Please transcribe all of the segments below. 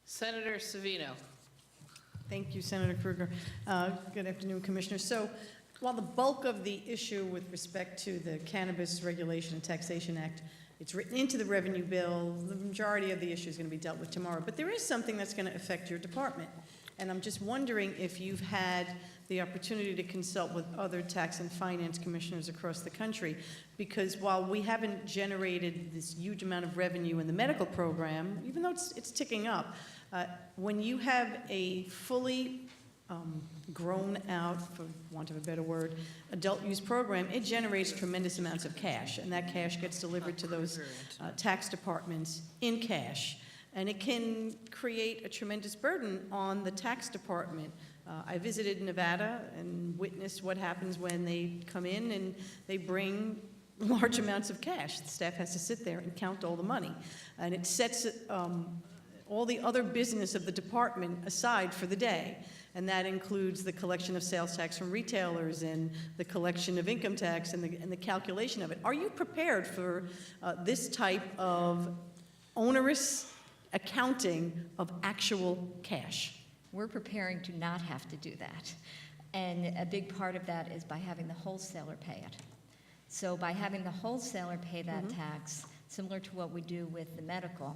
Senator Savino. Thank you, Senator Krueger. Good afternoon, Commissioner. So while the bulk of the issue with respect to the Cannabis Regulation and Taxation Act, it's written into the revenue bill, the majority of the issue is going to be dealt with tomorrow. But there is something that's going to affect your department. And I'm just wondering if you've had the opportunity to consult with other tax and finance commissioners across the country, because while we haven't generated this huge amount of revenue in the medical program, even though it's ticking up, when you have a fully grown out, for want of a better word, adult use program, it generates tremendous amounts of cash, and that cash gets delivered to those tax departments in cash. And it can create a tremendous burden on the tax department. I visited Nevada and witnessed what happens when they come in and they bring large amounts of cash. The staff has to sit there and count all the money. And it sets all the other business of the department aside for the day. And that includes the collection of sales tax from retailers and the collection of income tax and the calculation of it. Are you prepared for this type of onerous accounting of actual cash? We're preparing to not have to do that. And a big part of that is by having the wholesaler pay it. So by having the wholesaler pay that tax, similar to what we do with the medical,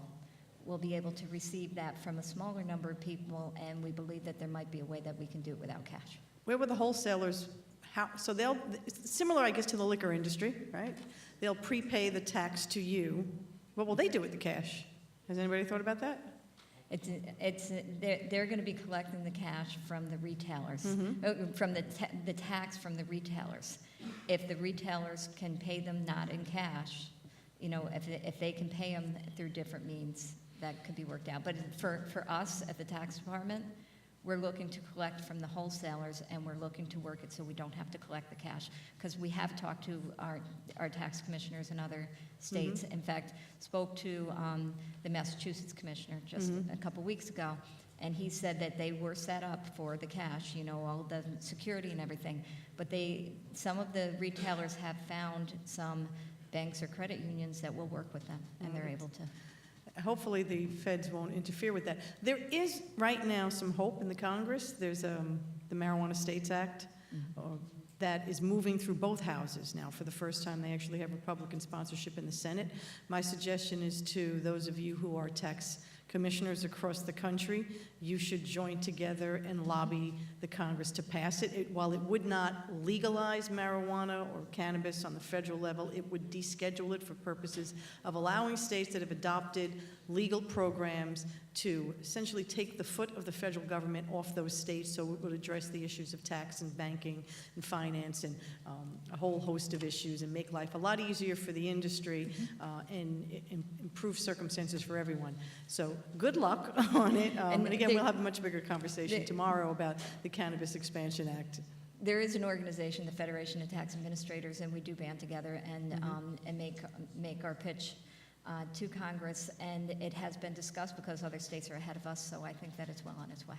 we'll be able to receive that from a smaller number of people, and we believe that there might be a way that we can do it without cash. Where will the wholesalers, so they'll, it's similar, I guess, to the liquor industry, right? They'll prepay the tax to you. What will they do with the cash? Has anybody thought about that? They're going to be collecting the cash from the retailers, from the tax from the retailers. If the retailers can pay them not in cash, you know, if they can pay them through different means, that could be worked out. But for us at the tax department, we're looking to collect from the wholesalers, and we're looking to work it so we don't have to collect the cash, because we have talked to our tax commissioners in other states. In fact, spoke to the Massachusetts commissioner just a couple weeks ago, and he said that they were set up for the cash, you know, all the security and everything, but some of the retailers have found some banks or credit unions that will work with them, and they're able to. Hopefully the feds won't interfere with that. There is right now some hope in the Congress. There's the Marijuana States Act that is moving through both houses now. For the first time, they actually have Republican sponsorship in the Senate. My suggestion is to those of you who are tax commissioners across the country, you should join together and lobby the Congress to pass it. While it would not legalize marijuana or cannabis on the federal level, it would deschedule it for purposes of allowing states that have adopted legal programs to essentially take the foot of the federal government off those states, so it would address the issues of tax and banking and finance and a whole host of issues, and make life a lot easier for the industry and improve circumstances for everyone. So good luck on it. And again, we'll have a much bigger conversation tomorrow about the Cannabis Expansion Act. There is an organization, the Federation of Tax Administrators, and we do band together and make our pitch to Congress, and it has been discussed because other states are ahead of us, so I think that it's well on its way.